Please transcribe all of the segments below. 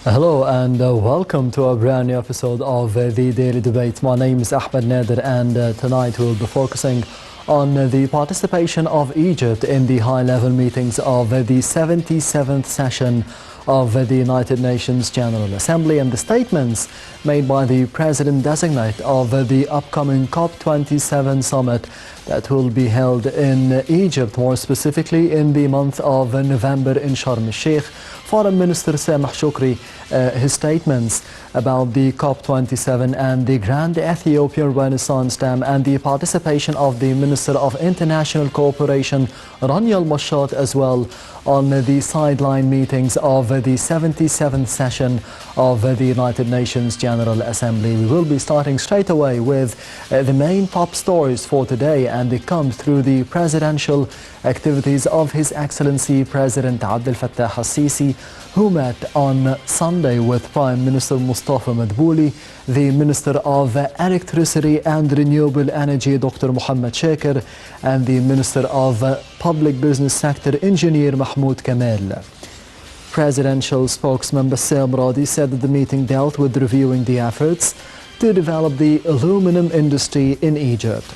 Hello and welcome to a brand new episode of the Daily Debate. My name is Ahmed Nader, and tonight we'll be focusing on the participation of Egypt in the high-level meetings of the 77th session of the United Nations General Assembly and the statements made by the President-designate of the upcoming COP27 summit that will be held in Egypt, more specifically in the month of November in Sharm el-Sheikh. Foreign Minister Sameh Shoukry, his statements about the COP27 and the Grand Ethiopian Renaissance Dam and the participation of the Minister of International Cooperation, Rania al-Mashat, as well on the sideline meetings of the 77th session of the United Nations General Assembly. We will be starting straight away with the main top stories for today, and it comes through the presidential activities of His Excellency President Abdel Fattah al-Sisi, who met on Sunday with Prime Minister Mustafa Madbouli, the Minister of Electricity and Renewable Energy Dr. Mohammed Shaker, and the Minister of Public Business Sector Engineer Mahmoud Kamal. Presidential spokesman Bassam Radi said that the meeting dealt with reviewing the efforts to develop the aluminum industry in Egypt.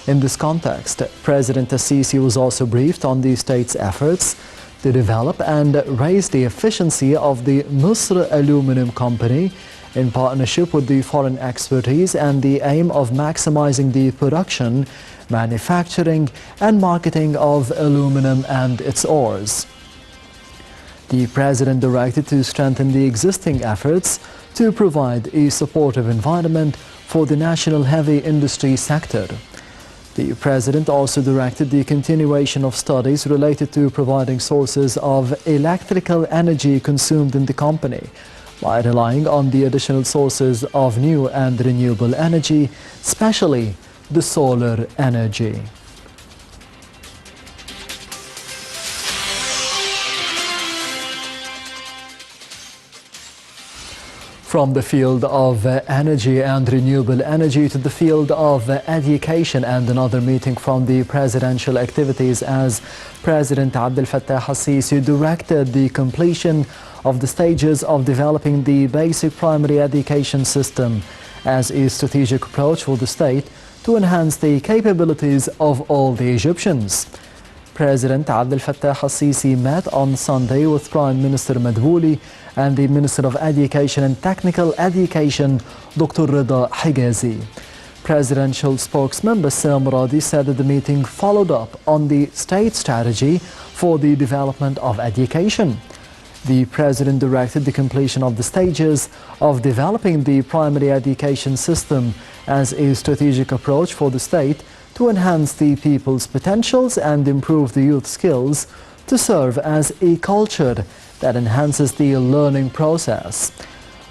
In this context, President al-Sisi was also briefed on the state's efforts to develop and raise the efficiency of the Misr Aluminum Company in partnership with the foreign expertise and the aim of maximizing the production, manufacturing and marketing of aluminum and its ores. The President directed to strengthen the existing efforts to provide a supportive environment for the national heavy industry sector. The President also directed the continuation of studies related to providing sources of electrical energy consumed in the company by relying on the additional sources of new and renewable energy, especially the solar energy. From the field of energy and renewable energy to the field of education, and another meeting from the presidential activities as President Abdel Fattah al-Sisi directed the completion of the stages of developing the basic primary education system as a strategic approach for the state to enhance the capabilities of all the Egyptians. President Abdel Fattah al-Sisi met on Sunday with Prime Minister Madbouli and the Minister of Education and Technical Education, Dr. Rida Higazi. Presidential spokesman Bassam Radi said that the meeting followed up on the state strategy for the development of education. The President directed the completion of the stages of developing the primary education system as a strategic approach for the state to enhance the people's potentials and improve the youth skills to serve as a culture that enhances the learning process.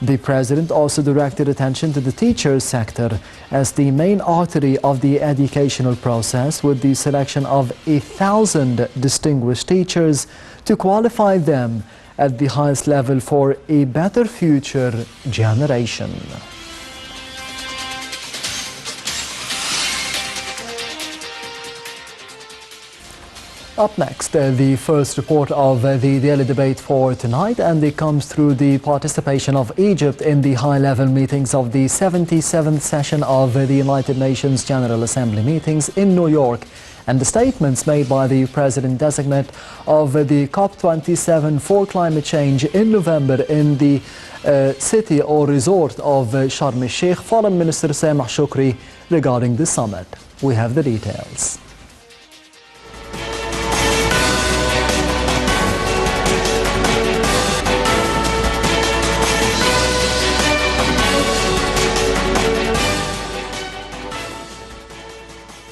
The President also directed attention to the teachers sector as the main artery of the educational process, with the selection of 1,000 distinguished teachers to qualify them at the highest level for a better future generation. Up next, the first report of the daily debate for tonight, and it comes through the participation of Egypt in the high-level meetings of the 77th session of the United Nations General Assembly meetings in New York, and the statements made by the President-designate of the COP27 for climate change in November in the city or resort of Sharm el-Sheikh, Foreign Minister Sameh Shoukry, regarding the summit. We have the details.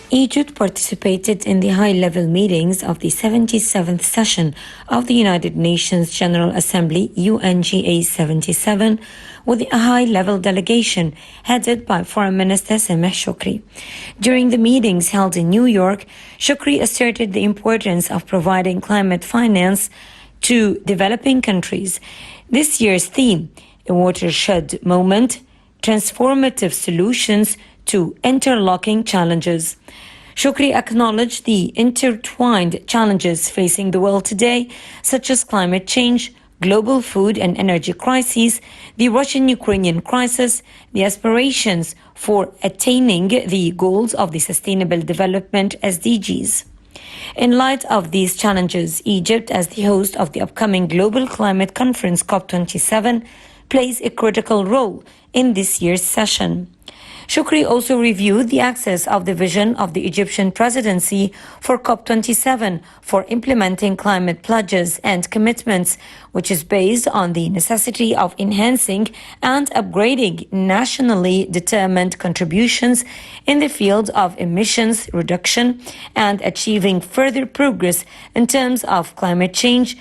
Egypt participated in the high-level meetings of the 77th session of the United Nations General Assembly, UNGA 77, with a high-level delegation headed by Foreign Minister Sameh Shoukry. During the meetings held in New York, Shoukry asserted the importance of providing climate finance to developing countries. This year's theme, a watershed moment, transformative solutions to interlocking challenges. Shoukry acknowledged the intertwined challenges facing the world today, such as climate change, global food and energy crises, the Russian-Ukrainian crisis, the aspirations for attaining the goals of the Sustainable Development SDGs. In light of these challenges, Egypt, as the host of the upcoming Global Climate Conference COP27, plays a critical role in this year's session. Shukri also reviewed the access of the vision of the Egyptian presidency for COP27 for implementing climate pledges and commitments, which is based on the necessity of enhancing and upgrading nationally determined contributions in the field of emissions reduction and achieving further progress in terms of climate change,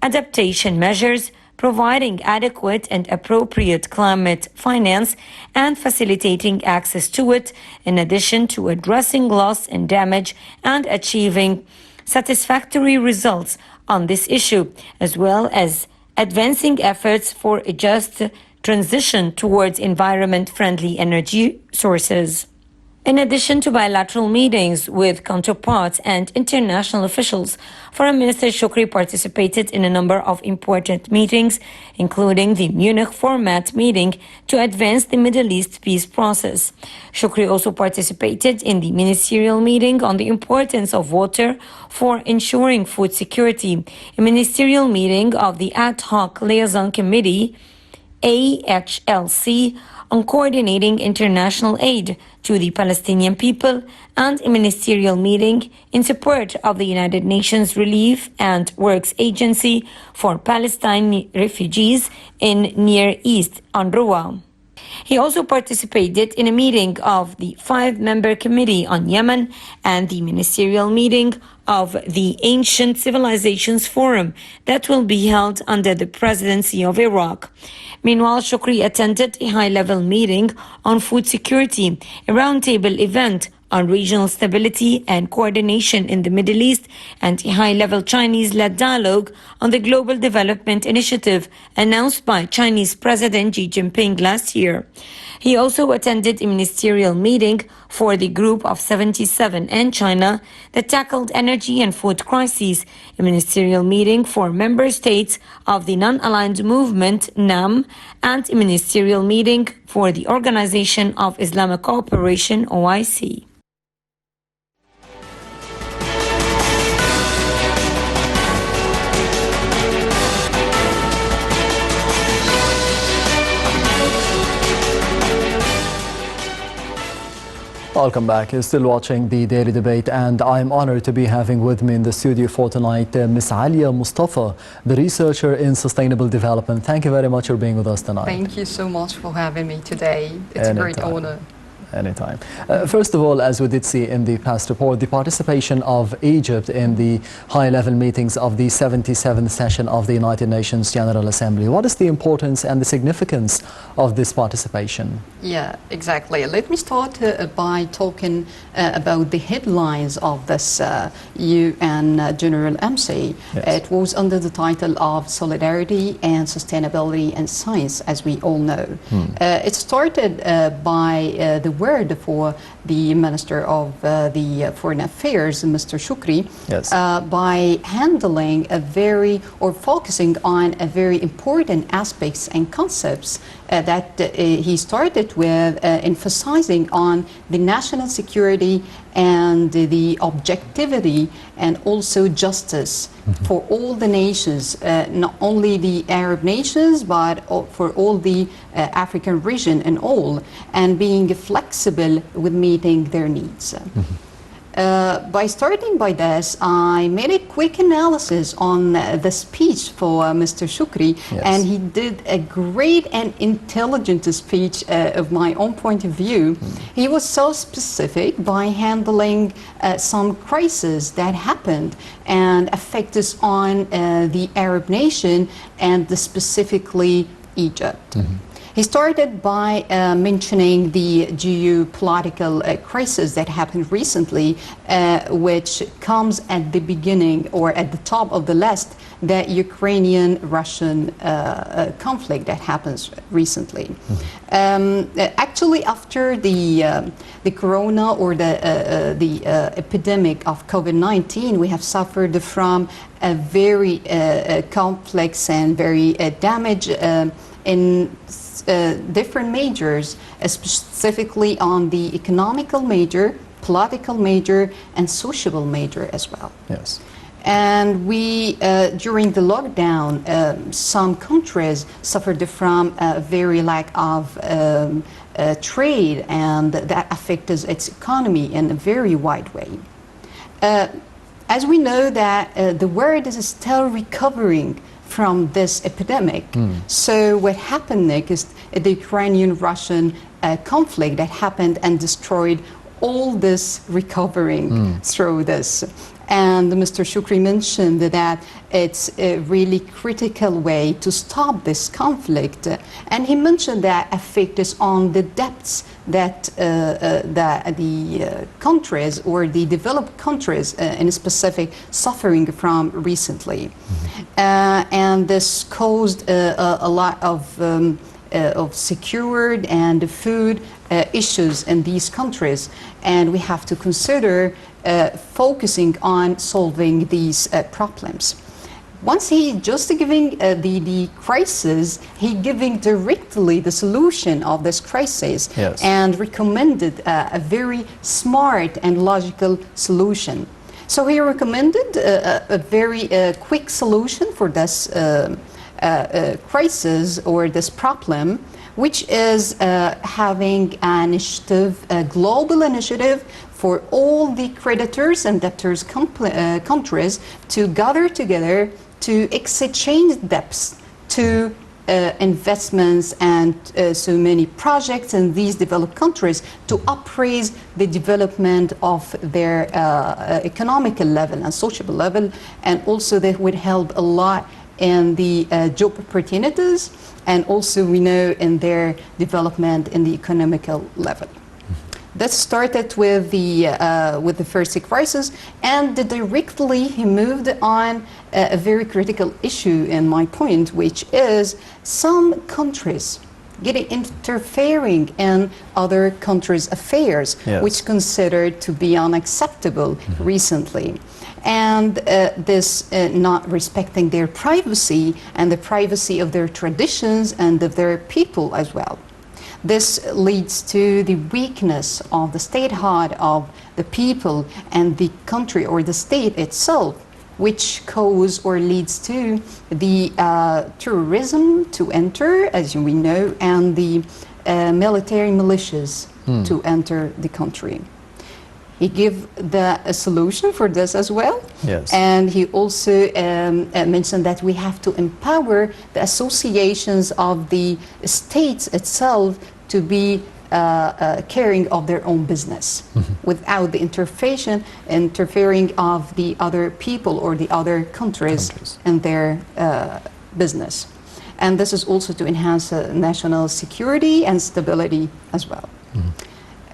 adaptation measures, providing adequate and appropriate climate finance and facilitating access to it, in addition to addressing loss and damage and achieving satisfactory results on this issue, as well as advancing efforts for a just transition towards environment-friendly energy sources. In addition to bilateral meetings with counterparts and international officials, Foreign Minister Shukri participated in a number of important meetings, including the Munich format meeting to advance the Middle East peace process. Shukri also participated in the ministerial meeting on the importance of water for ensuring food security, a ministerial meeting of the Ad Hoc Liaison Committee, AHLC, on coordinating international aid to the Palestinian people, and a ministerial meeting in support of the United Nations Relief and Works Agency for Palestine refugees in Near East, UNRWA. He also participated in a meeting of the 5-member Committee on Yemen and the ministerial meeting of the Ancient Civilizations Forum that will be held under the presidency of Iraq. Meanwhile, Shukri attended a high-level meeting on food security, a roundtable event on regional stability and coordination in the Middle East, and a high-level Chinese-led dialogue on the Global Development Initiative announced by Chinese President Xi Jinping last year. He also attended a ministerial meeting for the Group of 77 and China that tackled energy and food crises, a ministerial meeting for member states of the Non-Aligned Movement, NAM, and a ministerial meeting for the Organization of Islamic Cooperation, OIC. Welcome back. You're still watching the Daily Debate, and I'm honored to be having with me in the studio for tonight Ms. Alia Mustafa, the researcher in sustainable development. Thank you very much for being with us tonight. Thank you so much for having me today. It's a great honor. Anytime. First of all, as we did see in the past report, the participation of Egypt in the high-level meetings of the 77th session of the United Nations General Assembly. What is the importance and the significance of this participation? Yeah, exactly. Let me start by talking about the headlines of this UN General MC. Yes. It was under the title of Solidarity and Sustainability and Science, as we all know. It started by the word for the Minister of the Foreign Affairs, Mr. Shukri, yes, by handling focusing on a very important aspects and concepts that he started with, emphasizing on the national security and the objectivity and also justice for all the nations, not only the Arab nations, but for all the African region and all, and being flexible with meeting their needs. By starting by this, I made a quick analysis on the speech for Mr. Shukri, yes, and he did a great and intelligent speech of my own point of view. He was so specific by handling some crises that happened and affect us on the Arab nation and specifically Egypt. He started by mentioning the geopolitical crisis that happened recently, which comes at the beginning or at the top of the list, the Ukrainian-Russian conflict that happens recently. Actually, after the corona or the epidemic of COVID-19, we have suffered from a very complex and very damage in different majors, specifically on the economical major, political major, and sociable major as well. Yes. And we, during the lockdown, some countries suffered from a very lack of trade, and that affected its economy in a very wide way. As we know that the world is still recovering from this epidemic. So what happened next, the Ukrainian-Russian conflict that happened and destroyed all this recovering through this. And Mr. Shukri mentioned that it's a really critical way to stop this conflict. And he mentioned that effect is on the debts that the countries or the developed countries in specific suffering from recently. And this caused a lot of secured and food issues in these countries. And we have to consider focusing on solving these problems. Once he just giving the crisis, he giving directly the solution of this crisis. Yes. And recommended a very smart and logical solution. So he recommended a very quick solution for this crisis or this problem, which is having an initiative, a global initiative for all the creditors and debtors countries to gather together to exchange debts to investments and so many projects in these developed countries to appraise the development of their economical level and social level, and also that would help a lot in the job opportunities, and also we know in their development in the economical level. That started with the first crisis, and directly he moved on a very critical issue in my point, which is some countries getting interfering in other countries' affairs, Yes. which considered to be unacceptable recently. And this not respecting their privacy and the privacy of their traditions and of their people as well. This leads to the weakness of the statehood of the people and the country or the state itself, which cause or leads to the terrorism to enter, as we know, and the military militias to enter the country. He gave a solution for this as well. Yes. And he also mentioned that we have to empower the associations of the states itself to be caring of their own business without the interfering of the other people or the other countries in their business. And this is also to enhance national security and stability as well.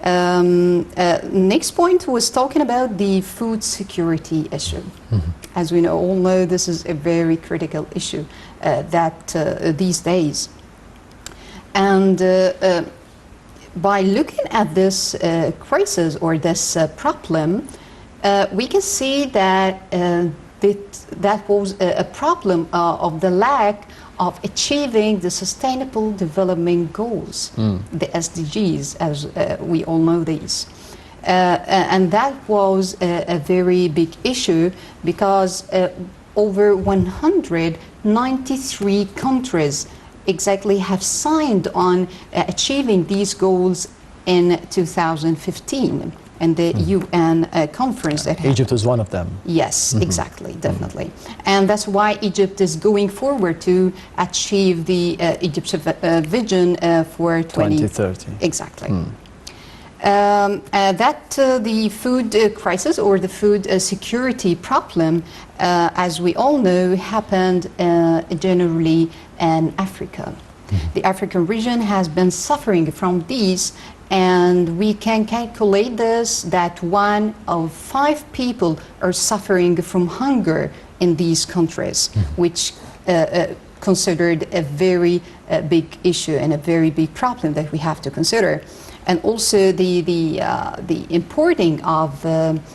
Next point was talking about the food security issue. As we all know, this is a very critical issue these days. And by looking at this crisis or this problem, we can see that that was a problem of the lack of achieving the Sustainable Development Goals, the SDGs, as we all know these. And that was a very big issue because over 193 countries exactly have signed on achieving these goals in 2015 in the UN conference that happened. Egypt was one of them. Yes, exactly, definitely. And that's why Egypt is going forward to achieve the Egypt's vision for 2030. Exactly. The food crisis or the food security problem, as we all know, happened generally in Africa. The African region has been suffering from these, and we can calculate this that 1 of 5 people are suffering from hunger in these countries, which considered a very big issue and a very big problem that we have to consider. And also the importing of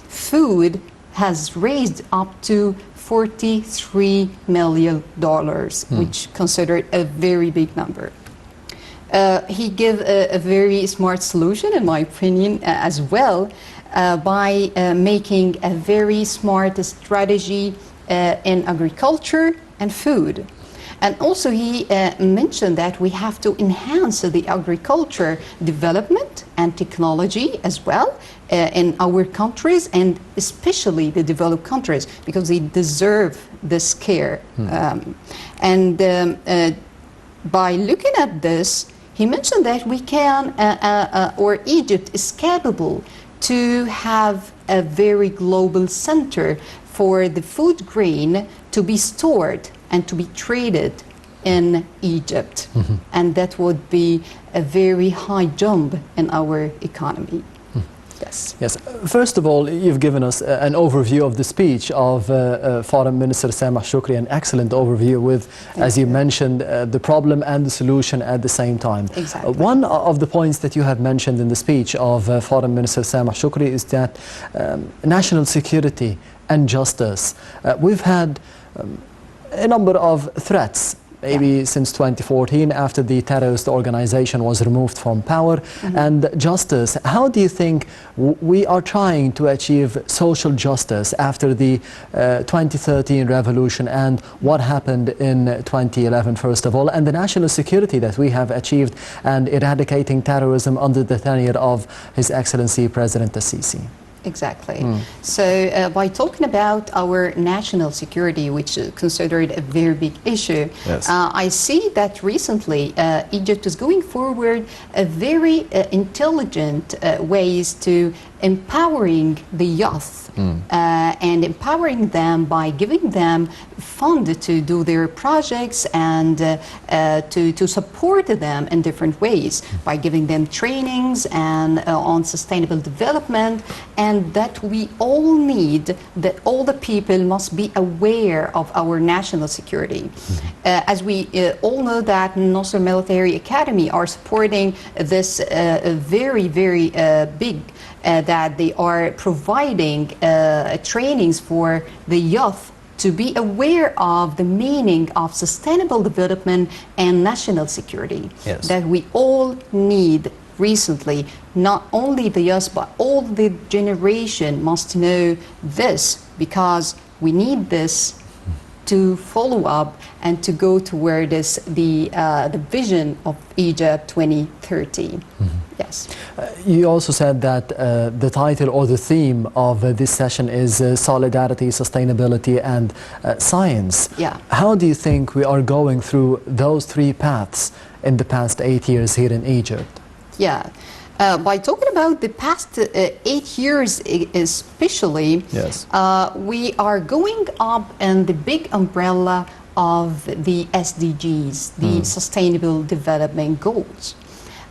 food has raised up to $43 million, which considered a very big number. He gave a very smart solution, in my opinion, as well, by making a very smart strategy in agriculture and food. And also he mentioned that we have to enhance the agriculture development and technology as well in our countries, and especially the developed countries, because they deserve this care. By looking at this, he mentioned that we can, or Egypt is capable to have a very global center for the food grain to be stored and to be traded in Egypt. And that would be a very high jump in our economy. Yes. Yes. First of all, you've given us an overview of the speech of Foreign Minister Sameh Shoukry, an excellent overview with, as you mentioned, the problem and the solution at the same time. Exactly. One of the points that you have mentioned in the speech of Foreign Minister Sameh Shoukry is that national security and justice. We've had a number of threats, maybe since 2014, after the terrorist organization was removed from power. And justice, how do you think we are trying to achieve social justice after the 2013 revolution and what happened in 2011, first of all, and the national security that we have achieved and eradicating terrorism under the tenure of His Excellency President Al-Sisi? Exactly. So by talking about our national security, which is considered a very big issue, I see that recently Egypt is going forward a very intelligent ways to empowering the youth and empowering them by giving them fund to do their projects and to support them in different ways by giving them trainings and on sustainable development, and that we all need, that all the people must be aware of our national security. As we all know that Nasser Military Academy are supporting this very big that they are providing trainings for the youth to be aware of the meaning of sustainable development and national security. That we all need recently. Not only the youth, but all the generation must know this, because we need this to follow up and to go toward this, the vision of Egypt 2030. Yes. You also said that the title or the theme of this session is solidarity, sustainability and science. Yeah. How do you think we are going through those three paths in the past 8 years here in Egypt? Yeah. By talking about the past 8 years especially, we are going up in the big umbrella of the SDGs, the Sustainable Development Goals.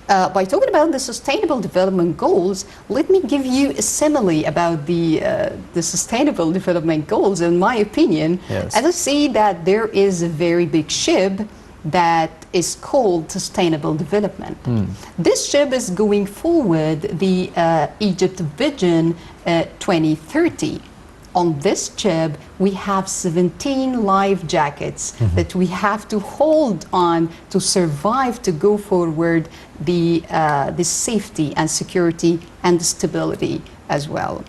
By talking about the Sustainable Development Goals, let me give you a simile about the Sustainable Development Goals. In my opinion, as I see that there is a very big ship that is called Sustainable Development. This ship is going forward the Egypt Vision 2030. On this ship, we have 17 life jackets that we have to hold on to survive, to go forward the safety and security and stability as well.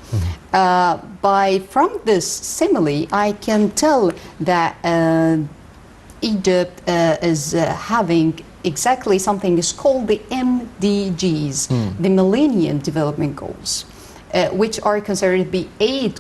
From this simile, I can tell that Egypt is having exactly something is called the Mdgs, the Millennium Development Goals. which are considered to be 8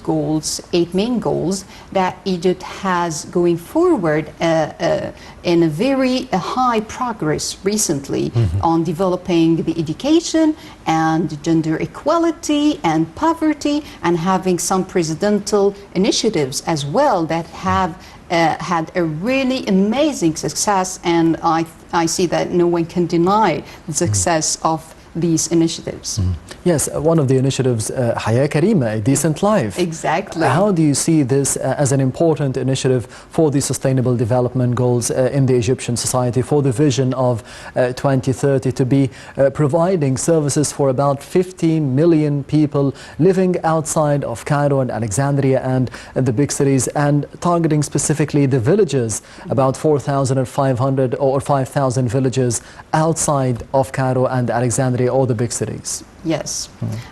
main goals that Egypt has going forward in a very high progress recently on developing the education and gender equality and poverty, and having some presidential initiatives as well that have had a really amazing success, and I see that no one can deny the success of these initiatives. Yes, one of the initiatives, Haya Karima, a decent life. Exactly. How do you see this as an important initiative for the Sustainable Development Goals in the Egyptian society, for the vision of 2030 to be providing services for about 15 million people living outside of Cairo and Alexandria and the big cities, and targeting specifically the villages, about 4,500 or 5,000 villages outside of Cairo and Alexandria, or the big cities? Yes.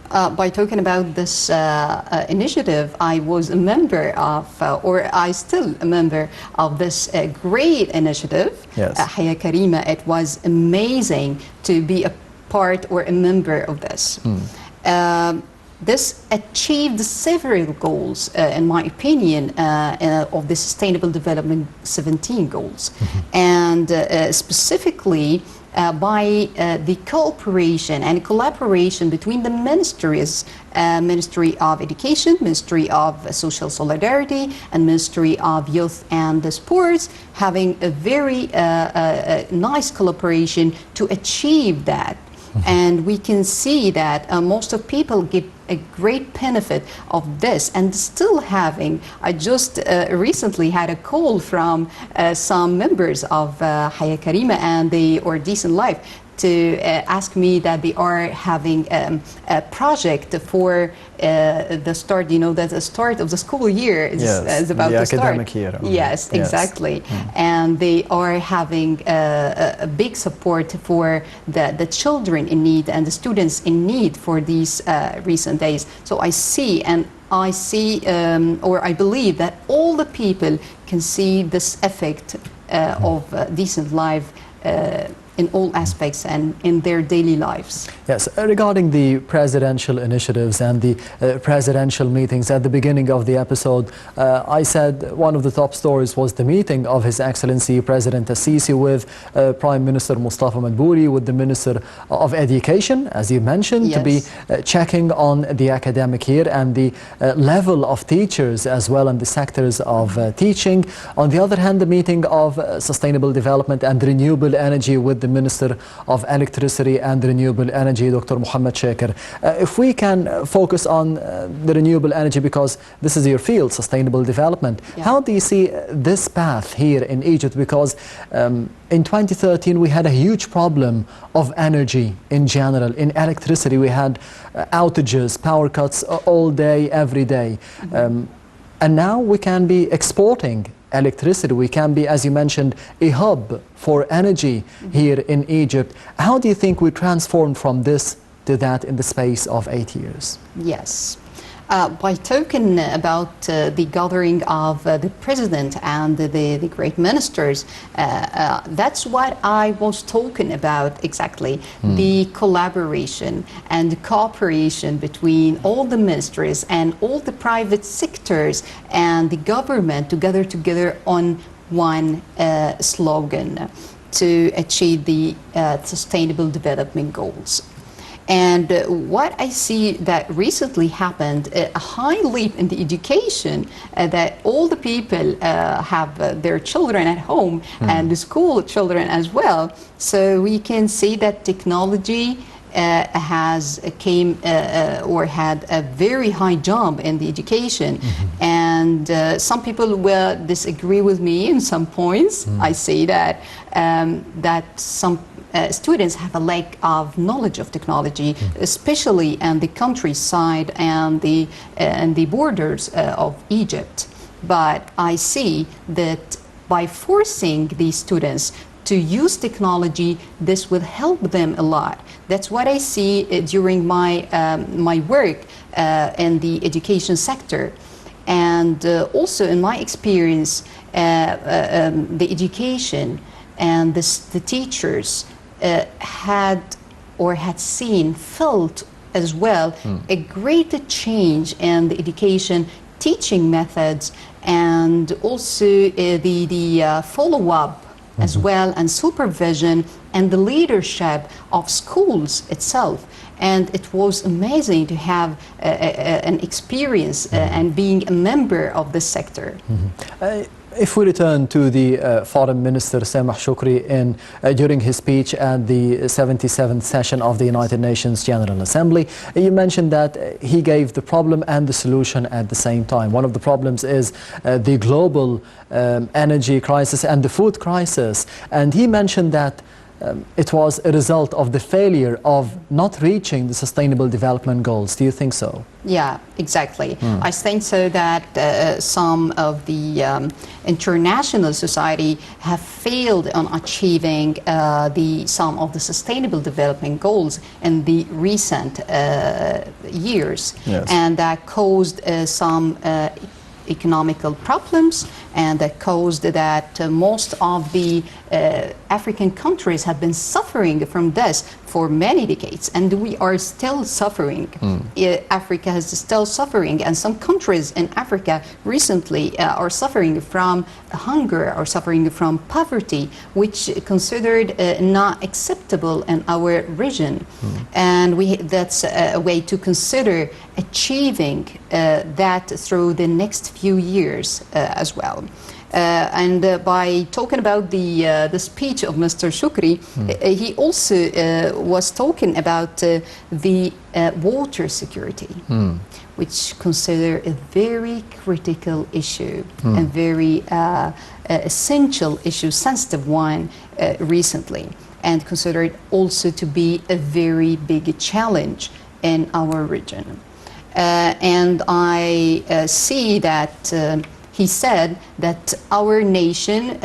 By talking about this initiative, I was a member of, or I still a member of this great initiative, yes. Haya Karima. It was amazing to be a part or a member of this. This achieved several goals, in my opinion, of the Sustainable Development 17 goals. And specifically, by the cooperation and collaboration between the ministries, Ministry of Education, Ministry of Social Solidarity, and Ministry of Youth and Sports, having a very nice collaboration to achieve that. And we can see that most of people get a great benefit of this, and still having. I just recently had a call from some members of Haya Karima and or Decent Life to ask me that they are having a project for the start, that the start of the school year is about to start. Academic year. Yes, exactly. And they are having a big support for the children in need and the students in need for these recent days. So I see, or I believe that all the people can see this effect of decent life in all aspects and in their daily lives. Yes, regarding the presidential initiatives and the presidential meetings, at the beginning of the episode, I said one of the top stories was the meeting of His Excellency President Al-Sisi with Prime Minister Mustafa Madbouri, with the Minister of Education, as you mentioned, yes, to be checking on the academic year and the level of teachers as well and the sectors of teaching. On the other hand, the meeting of Sustainable Development and Renewable Energy with the Minister of Electricity and Renewable Energy, Dr. Mohammed Shaker. If we can focus on the renewable energy, because this is your field, sustainable development, how do you see this path here in Egypt? Because in 2013 we had a huge problem of energy in general. In electricity we had outages, power cuts all day, every day. And now we can be exporting electricity. We can be, as you mentioned, a hub for energy here in Egypt. How do you think we transformed from this to that in the space of 8 years? Yes. By talking about the gathering of the president and the great ministers, that's what I was talking about exactly, the collaboration and cooperation between all the ministries and all the private sectors and the government together on one slogan to achieve the Sustainable Development Goals. And what I see that recently happened, a high leap in the education, that all the people have their children at home and the school children as well. So we can see that technology has or had a very high jump in the education. And some people will disagree with me in some points. I say that some students have a lack of knowledge of technology, especially in the countryside and the borders of Egypt. But I see that by forcing these students to use technology, this will help them a lot. That's what I see during my work in the education sector. And also in my experience, the education and the teachers had felt as well a great change in the education teaching methods, and also the follow-up as well, and supervision and the leadership of schools itself. And it was amazing to have an experience and being a member of this sector. If we return to the Foreign Minister Samah Shukri during his speech at the 77th session of the United Nations General Assembly, you mentioned that he gave the problem and the solution at the same time. One of the problems is the global energy crisis and the food crisis, and he mentioned that it was a result of the failure of not reaching the Sustainable Development Goals. Do you think so? Yeah, exactly. I think so that some of the international society have failed on achieving some of the Sustainable Development Goals in the recent years. Yes. And that caused some economical problems, and that caused that most of the African countries have been suffering from this for many decades, and we are still suffering. Africa is still suffering, and some countries in Africa recently are suffering from hunger, or suffering from poverty, which considered not acceptable in our region. And that's a way to consider achieving that through the next few years as well. By talking about the speech of Mr. Shukri, he also was talking about the water security, which consider a very critical issue, a very essential issue, sensitive one recently, and considered also to be a very big challenge in our region. And I see that he said that our nation,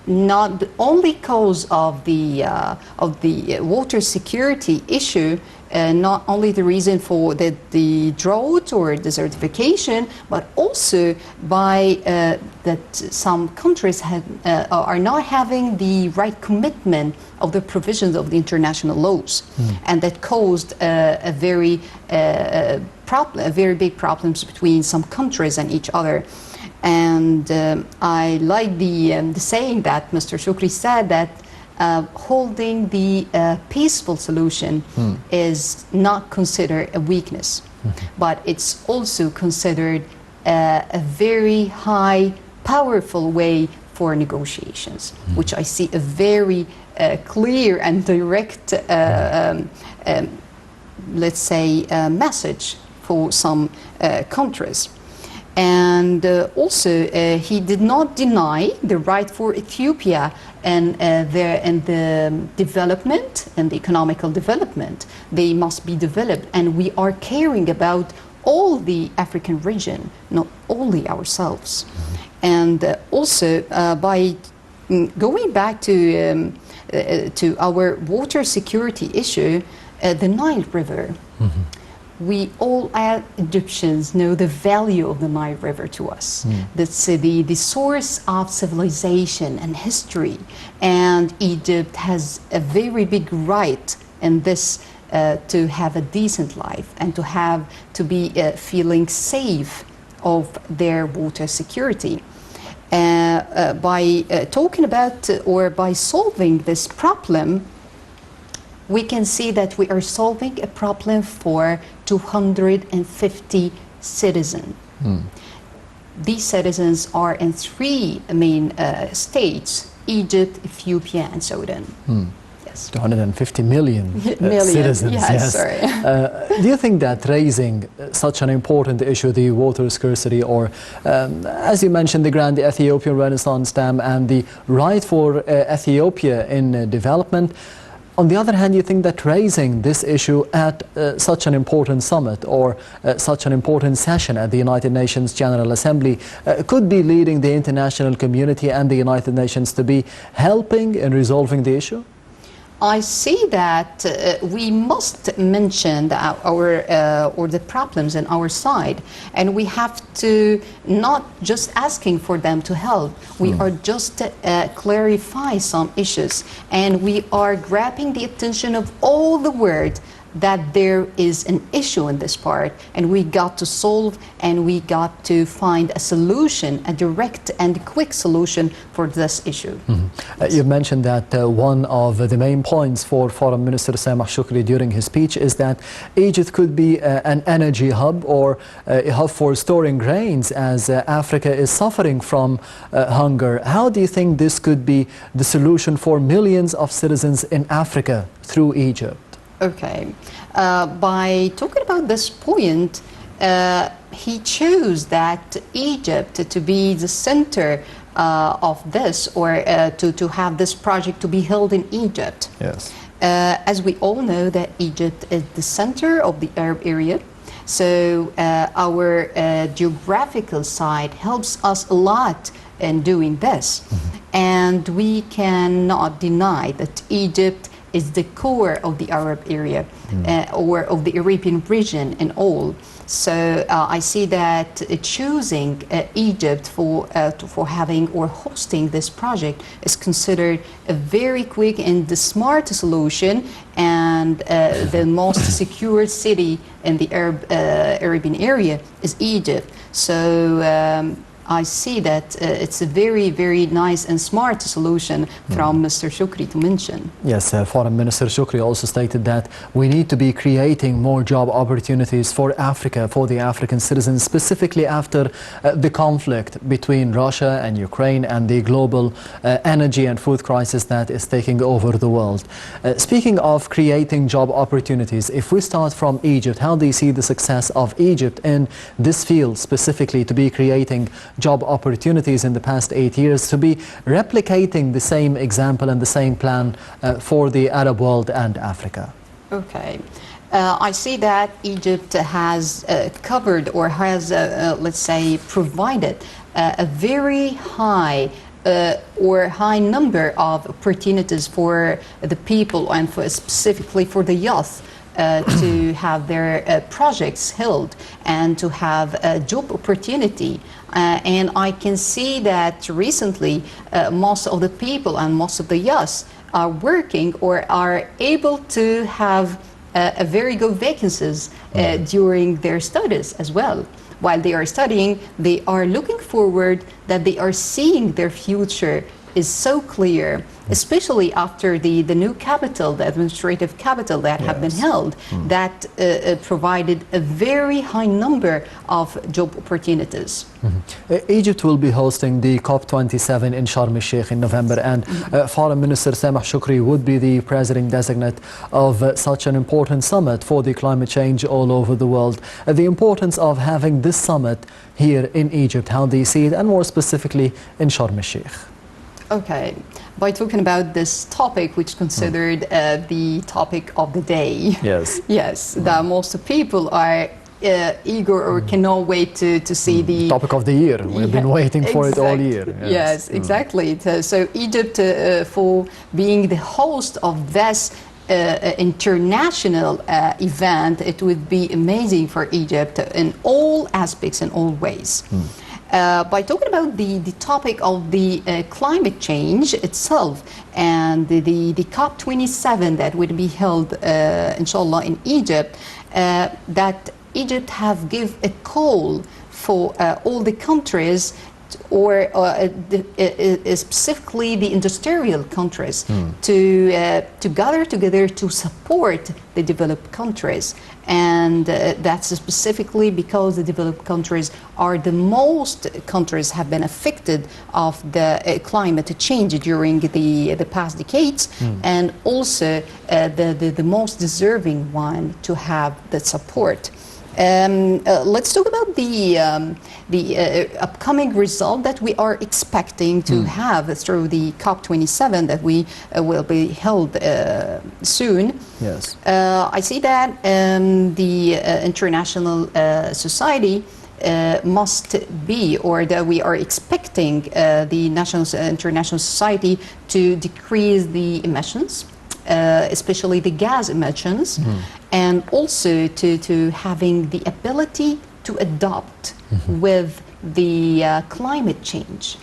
not only cause of the water security issue, not only the reason for the drought or desertification, but also by that some countries are not having the right commitment of the provisions of the international laws, and that caused a very big problems between some countries and each other. And I like the saying that Mr. Shukri said, that holding the peaceful solution is not considered a weakness, but it's also considered a very high, powerful way for negotiations, which I see a very clear and direct, let's say, message for some countries. And also, he did not deny the right for Ethiopia and the development and the economical development. They must be developed, and we are caring about all the African region, not only ourselves. And also, by going back to our water security issue, the Nile River. We all as Egyptians know the value of the Nile River to us. That's the source of civilization and history, and Egypt has a very big right in this to have a decent life and to be feeling safe of their water security. By talking about or by solving this problem, we can see that we are solving a problem for 250 citizens. These citizens are in three main states: Egypt, Ethiopia, and Sudan. Yes. 250 million citizens. Yes, sorry. Do you think that raising such an important issue, the water scarcity, or as you mentioned, the Grand Ethiopian Renaissance Dam and the right for Ethiopia in development, on the other hand, you think that raising this issue at such an important summit or such an important session at the United Nations General Assembly could be leading the international community and the United Nations to be helping in resolving the issue? I see that we must mention the problems on our side, and we have to not just asking for them to help. We are just clarify some issues, and we are grabbing the attention of all the world that there is an issue in this part, and we got to solve and we got to find a solution, a direct and quick solution for this issue. You mentioned that one of the main points for Foreign Minister Sameh Shoukry during his speech is that Egypt could be an energy hub or a hub for storing grains as Africa is suffering from hunger. How do you think this could be the solution for millions of citizens in Africa through Egypt? Okay. By talking about this point, he chose that Egypt to be the center of this, or to have this project to be held in Egypt. Yes. As we all know that Egypt is the center of the Arab area, so our geographical side helps us a lot in doing this. And we cannot deny that Egypt is the core of the Arab area or of the Arabian region in all. So I see that choosing Egypt for having or hosting this project is considered a very quick and the smart solution, and the most secure city in the Arabian area is Egypt. So I see that it's a very, very nice and smart solution from Mr. Shoukry to mention. Yes, Foreign Minister Shoukry also stated that we need to be creating more job opportunities for Africa, for the African citizens, specifically after the conflict between Russia and Ukraine and the global energy and food crisis that is taking over the world. Speaking of creating job opportunities, if we start from Egypt, how do you see the success of Egypt in this field specifically to be creating job opportunities in the past 8 years, to be replicating the same example and the same plan for the Arab world and Africa? Okay. I see that Egypt has covered or has, let's say, provided a very high high number of opportunities for the people and specifically for the youth to have their projects held and to have a job opportunity. And I can see that recently most of the people and most of the youth are working or are able to have a very good vacancies during their studies as well. While they are studying, they are looking forward, that they are seeing their future is so clear, especially after the new capital, the administrative capital that have been held, that provided a very high number of job opportunities. Egypt will be hosting the COP27 in Sharm el-Sheikh in November, and Foreign Minister Sameh Shoukry would be the president-designate of such an important summit for the climate change all over the world. The importance of having this summit here in Egypt, how do you see it, and more specifically in Sharm el-Sheikh? Okay, by talking about this topic, which is considered the topic of the day. Yes. Yes, that most people are eager or cannot wait to see the topic of the year. We've been waiting for it all year. Yes, exactly. So Egypt, for being the host of this international event, it would be amazing for Egypt in all aspects, in all ways. By talking about the topic of the climate change itself and the COP27 that would be held, inshallah, in Egypt, that Egypt have give a call for all the countries, or specifically the industrial countries, to gather together to support the developed countries. And that's specifically because the developed countries are the most countries have been affected of the climate change during the past decades, and also the most deserving one to have the support. Let's talk about the upcoming result that we are expecting to have through the COP27 that we will be held soon. Yes. I see that the international society must be, or that we are expecting the international society to decrease the emissions, especially the gas emissions, and also to having the ability to adapt with the climate change.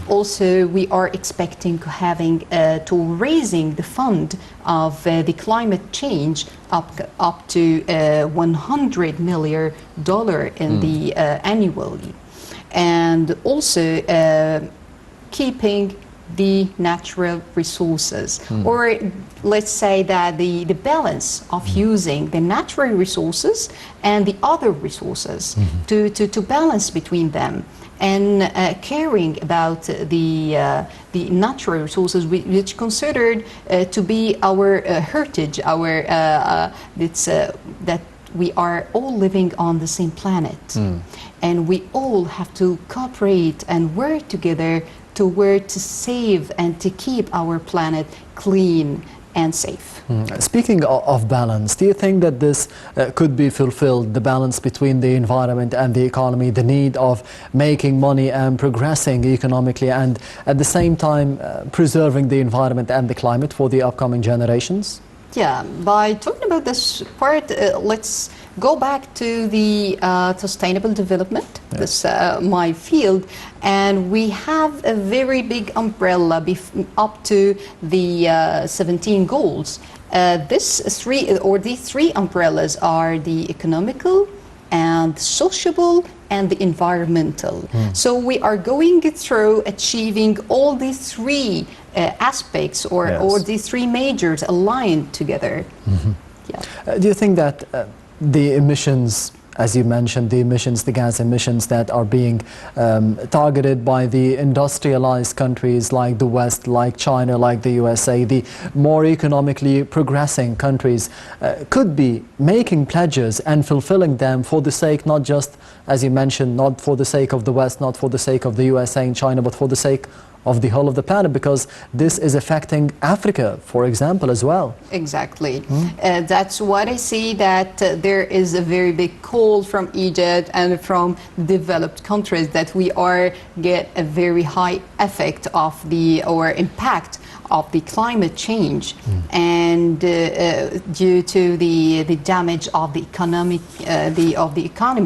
Also, we are expecting having to raising the fund of the climate change up to $100 million in the annually, and also keeping the natural resources, or let's say that the balance of using the natural resources and the other resources to balance between them, and caring about the natural resources which considered to be our heritage, our that we are all living on the same planet, and we all have to cooperate and work together to save and to keep our planet clean and safe. Speaking of balance, do you think that this could be fulfilled, the balance between the environment and the economy, the need of making money and progressing economically, and at the same time preserving the environment and the climate for the upcoming generations? Yeah, by talking about this part, let's go back to the sustainable development, this my field, and we have a very big umbrella up to the 17 goals. These three umbrellas are the economical and sociable and the environmental. So we are going through achieving all these three aspects or these three majors aligned together. Do you think that the emissions, as you mentioned, the gas emissions that are being targeted by the industrialized countries like the West, like China, like the USA, the more economically progressing countries, could be making pledges and fulfilling them for the sake, not just, as you mentioned, not for the sake of the West, not for the sake of the USA and China, but for the sake of the whole of the planet, because this is affecting Africa, for example, as well. Exactly. That's what I see, that there is a very big call from Egypt and from developed countries that we are get a very high effect of or impact of the climate change, and due to the damage of the economy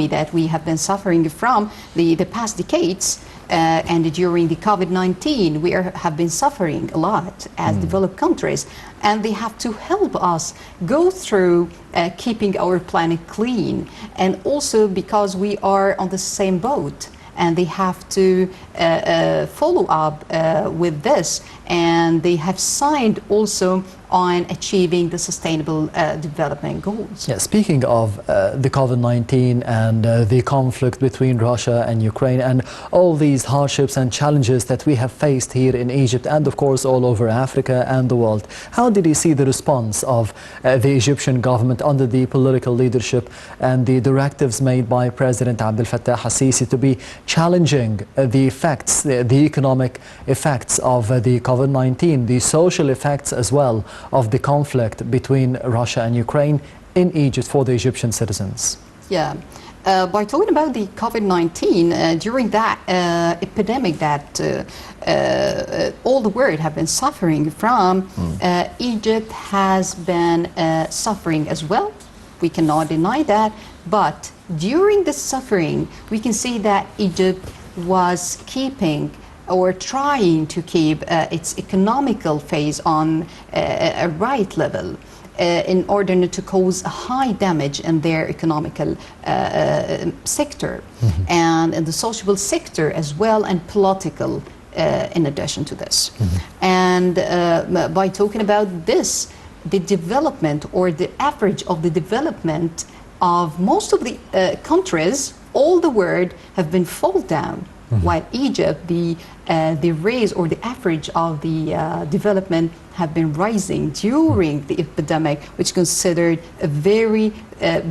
that we have been suffering from the past decades. And during the COVID-19, we have been suffering a lot as developed countries, and they have to help us go through keeping our planet clean, and also because we are on the same boat, and they have to follow up with this, and they have signed also on achieving the sustainable development goals. Yeah, speaking of the COVID-19 and the conflict between Russia and Ukraine and all these hardships and challenges that we have faced here in Egypt and of course all over Africa and the world, how did you see the response of the Egyptian government under the political leadership and the directives made by President Abdel Fattah al-Sisi to be challenging the effects, the economic effects of the COVID-19, the social effects as well of the conflict between Russia and Ukraine in Egypt for the Egyptian citizens? Yeah. By talking about the COVID-19, during that epidemic that all the world have been suffering from, Egypt has been suffering as well. We cannot deny that. But during the suffering, we can see that Egypt was keeping or trying to keep its economical phase on a right level in order not to cause a high damage in their economical sector and in the social sector as well, and political in addition to this. And by talking about this, the development or the average of the development of most of the countries, all the world have been fall down, while Egypt, the raise or the average of the development have been rising during the epidemic, which considered a very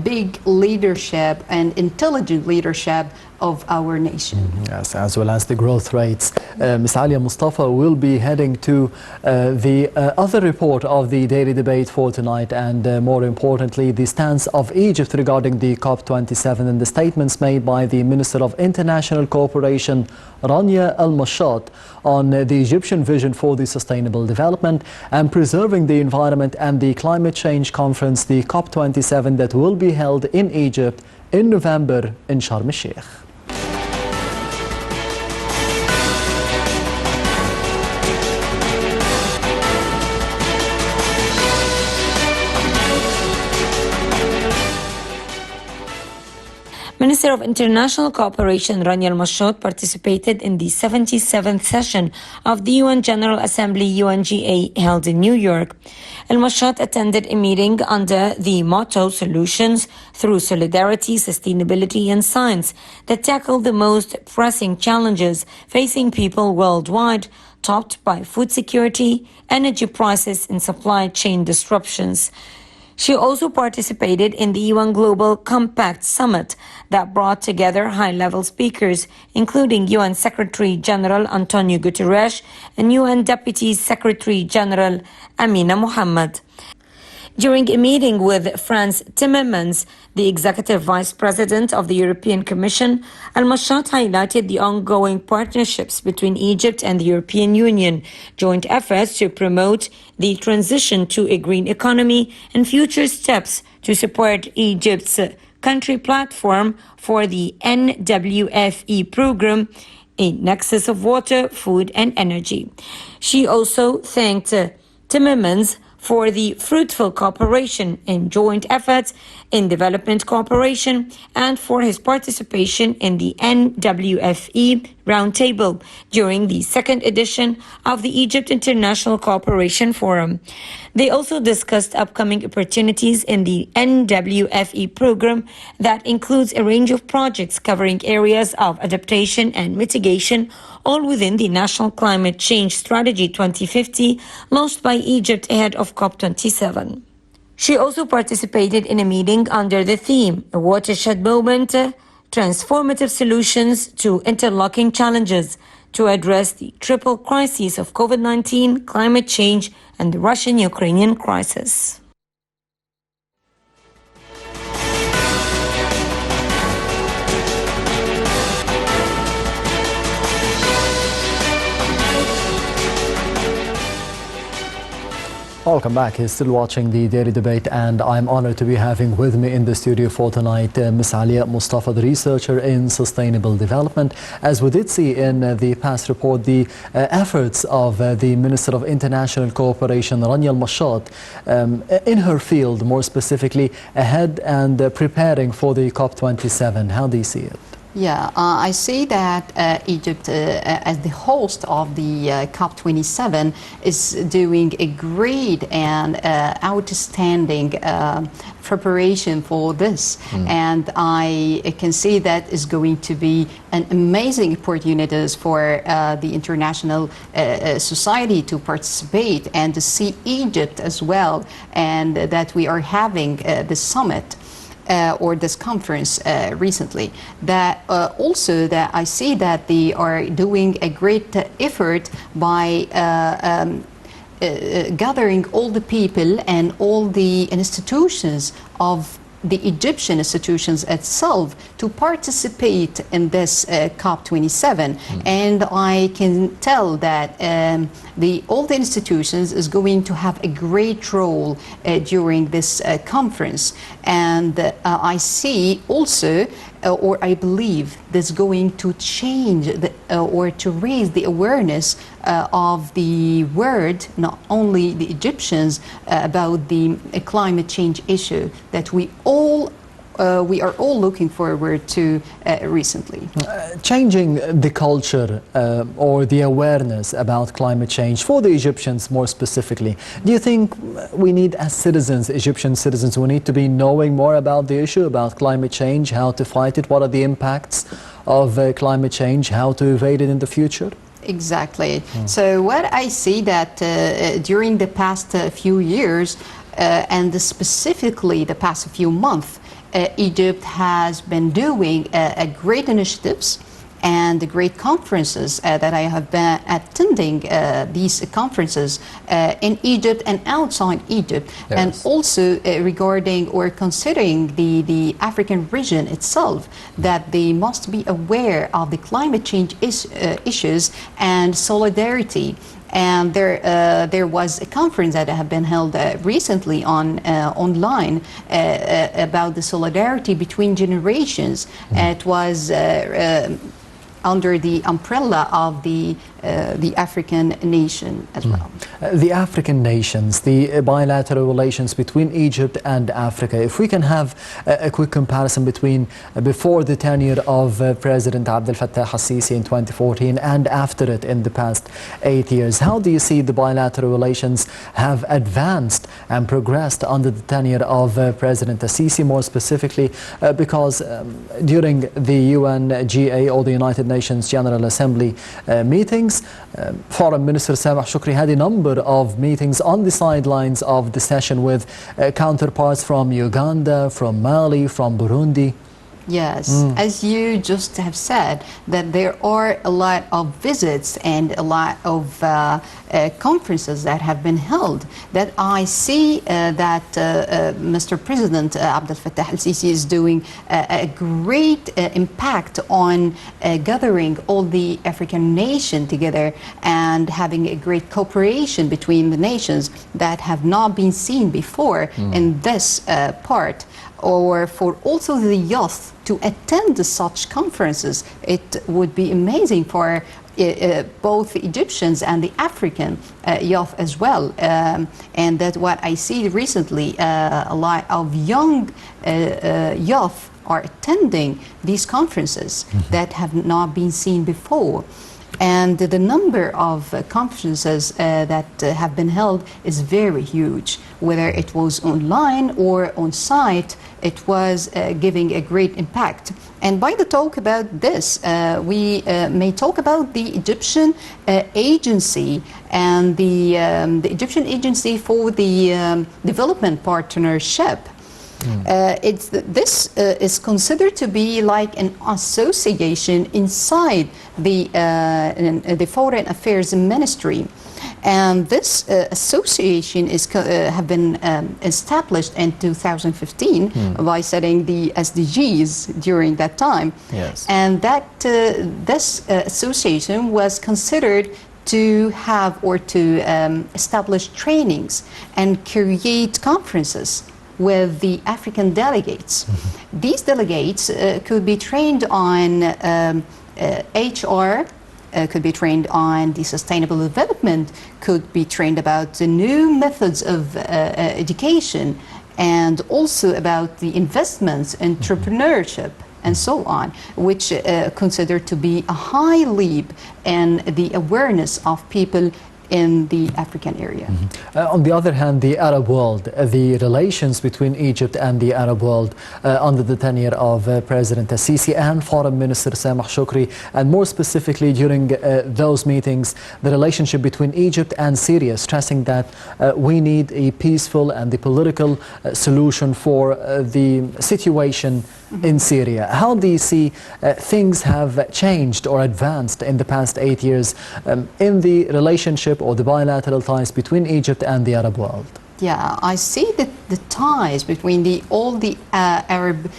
big leadership and intelligent leadership of our nation. Yes, as well as the growth rates. Ms. Alia Mustafa will be heading to the other report of the daily debate for tonight, and more importantly, the stance of Egypt regarding the COP27 and the statements made by the Minister of International Cooperation, Rania Al-Mashat, on the Egyptian vision for the sustainable development and preserving the environment and the climate change conference, the COP27, that will be held in Egypt in November in Sharm el-Sheikh. Minister of International Cooperation Rania Al-Mashot participated in the 77th session of the UN General Assembly UNGA held in New York. Al-Mashot attended a meeting under the motto Solutions through Solidarity, Sustainability and Science that tackled the most pressing challenges facing people worldwide, topped by food security, energy prices and supply chain disruptions. She also participated in the UN Global Compact Summit that brought together high-level speakers, including UN Secretary-General Antonio Guterres and UN Deputy Secretary-General Amina Mohammed. During a meeting with Frans Timmermans, the Executive Vice President of the European Commission, Al-Mashot highlighted the ongoing partnerships between Egypt and the European Union, joint efforts to promote the transition to a green economy, and future steps to support Egypt's country platform for the NWFE program, a nexus of water, food and energy. She also thanked Timmermans for the fruitful cooperation and joint efforts in development cooperation and for his participation in the NWFE Roundtable during the second edition of the Egypt International Cooperation Forum. They also discussed upcoming opportunities in the NWFE program that includes a range of projects covering areas of adaptation and mitigation, all within the National Climate Change Strategy 2050 launched by Egypt ahead of COP27. She also participated in a meeting under the theme, A Watershed Moment, Transformative Solutions to Interlocking Challenges, to address the triple crises of COVID-19, climate change, and the Russian-Ukrainian crisis. Welcome back. You're still watching the Daily Debate, and I'm honored to be having with me in the studio for tonight Ms. Alia Mustafa, the researcher in sustainable development. As we did see in the past report, the efforts of the Minister of International Cooperation, Rania Al-Mashot, in her field, more specifically, ahead and preparing for the COP27. How do you see it? Yeah, I see that Egypt, as the host of the COP27, is doing a great and outstanding preparation for this. And I can see that is going to be an amazing opportunities for the international society to participate and to see Egypt as well, and that we are having this summit. Or this conference recently, that also that I see that they are doing a great effort by gathering all the people and all the institutions of the Egyptian institutions itself to participate in this COP27. And I can tell that all the institutions is going to have a great role during this conference. And I see also, or I believe, that's going to change or to raise the awareness of the world, not only the Egyptians, about the climate change issue that we are all looking forward to recently. Changing the culture or the awareness about climate change for the Egyptians more specifically, do you think we need, as citizens, Egyptian citizens, we need to be knowing more about the issue, about climate change, how to fight it, what are the impacts of climate change, how to evade it in the future? Exactly. So what I see that during the past few years, and specifically the past few months, Egypt has been doing great initiatives and great conferences that I have been attending these conferences in Egypt and outside Egypt. Yes. And also regarding or considering the African region itself, that they must be aware of the climate change issues and solidarity. And there was a conference that had been held recently online about the solidarity between generations. It was under the umbrella of the African nation as well. The African nations, the bilateral relations between Egypt and Africa. If we can have a quick comparison between before the tenure of President Abdel Fattah al-Sisi in 2014 and after it in the past 8 years, how do you see the bilateral relations have advanced and progressed under the tenure of President al-Sisi, more specifically because during the UNGA or the United Nations General Assembly meetings, Foreign Minister Sameh Shoukry had a number of meetings on the sidelines of the session with counterparts from Uganda, from Mali, from Burundi. Yes, as you just have said, that there are a lot of visits and a lot of conferences that have been held, that I see that Mr. President Abdel Fattah al-Sisi is doing a great impact on gathering all the African nations together and having a great cooperation between the nations that have not been seen before in this part. Or for also the youth to attend such conferences. It would be amazing for both the Egyptians and the African youth as well. And that what I see recently, a lot of young youth are attending these conferences that have not been seen before. And the number of conferences that have been held is very huge. Whether it was online or on site, it was giving a great impact. And by the talk about this, we may talk about the Egyptian agency and the Egyptian agency for the development partnership. This is considered to be like an association inside the Foreign Affairs Ministry. And this association have been established in 2015 by setting the SDGs during that time. Yes. And that this association was considered to have or to establish trainings and create conferences with the African delegates. These delegates could be trained on HR, could be trained on the sustainable development, could be trained about the new methods of education, and also about the investments, entrepreneurship, and so on, which considered to be a high leap in the awareness of people in the African area. On the other hand, the Arab world, the relations between Egypt and the Arab world under the tenure of President al-Sisi and Foreign Minister Sameh Shoukry, and more specifically during those meetings, the relationship between Egypt and Syria, stressing that we need a peaceful and the political solution for the situation in Syria. How do you see things have changed or advanced in the past 8 years in the relationship or the bilateral ties between Egypt and the Arab world? Yeah, I see that the ties between all the Arab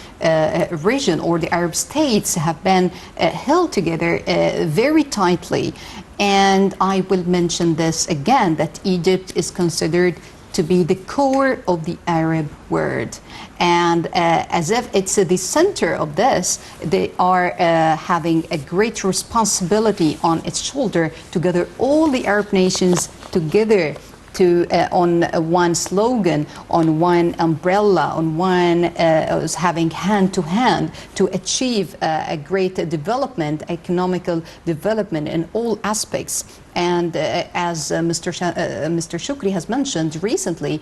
region or the Arab states have been held together very tightly. And I will mention this again, that Egypt is considered to be the core of the Arab world. And as if it's the center of this, they are having a great responsibility on its shoulder to gather all the Arab nations together to on one slogan, on one umbrella, on one having hand to hand to achieve a great development, economical development in all aspects. And as Mr. Shoukry has mentioned recently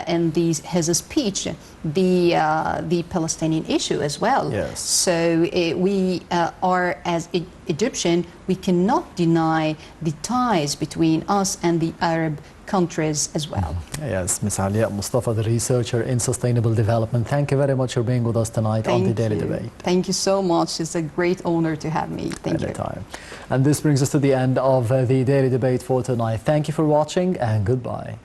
in his speech, the Palestinian issue as well. Yes. So we are, as Egyptian, we cannot deny the ties between us and the Arab countries as well. Yes, Ms. Alia Mustafa, the researcher in sustainable development. Thank you very much for being with us tonight on the Daily Debate. Thank you so much. It's a great honor to have me. Thank you. Anytime. And this brings us to the end of the Daily Debate for tonight. Thank you for watching and goodbye.